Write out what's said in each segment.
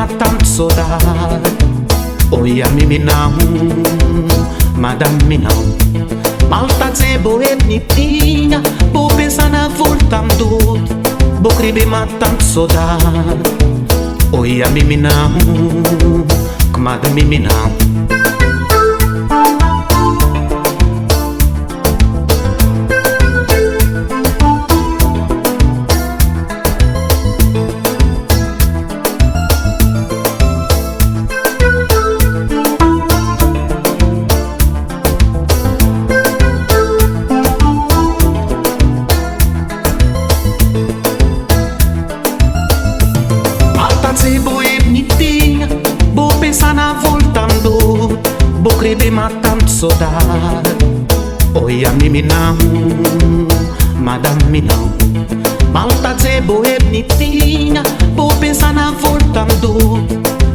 matando saudade. Oi, a mim não, madame não. Malta dizer boé bonitinha, vou pensar na voltando. Vou escrever matando saudade. Oi, a mim não, madame não. Vou pensar na voltando, vou escrever matando saudade. Oi, a mim não, madame não. Malta dizer boé bonitinha, vou pensar na voltando,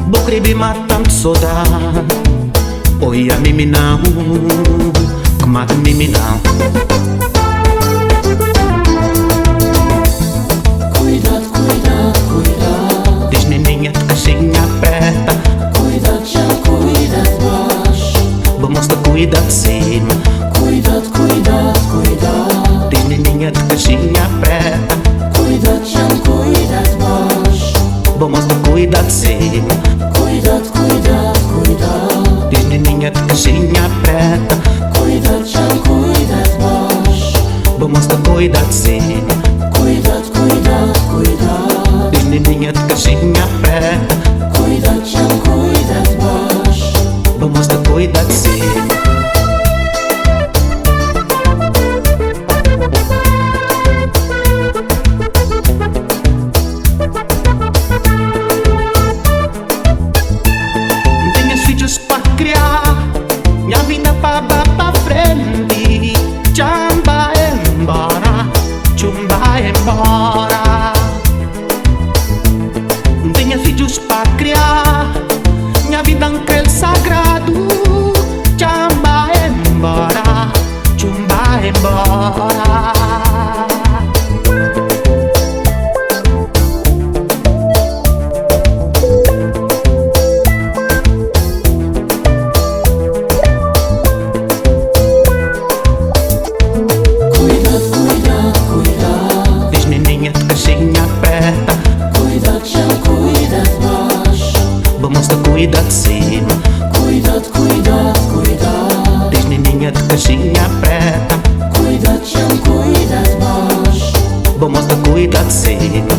vou escrever matando saudade. Oi, a mim não, madame não. Cuidado de cima, cuidado, cuidado, cuidado. Diz menininha de caixinha aperta. Cuidado, chão, cuidado de baixo. Vamos de cuidado de cima, cuidado, cuidado, cuidado. Diz menininha de caixinha aperta. Cuidado, chão, cuidado de baixo. Vamos de cuidado de cima, cuidado, cuidado, cuidado. Diz menininha de caixinha aperta. Cuidado, chão, cuidado de baixo. Vamos de cuidado de cima. Pra criar minha vida pra frente. Chamba embora, chumba embora. Tenha filhos pra criar minha vida aquele sagrado. Chamba embora, chumba embora. Vamos de cuidado de cima, cuidado, cuidado, cuidado. Diz menininha de caixinha aperta. Cuidado, chão, cuidado de baixo. Vamos de cuidado de cima,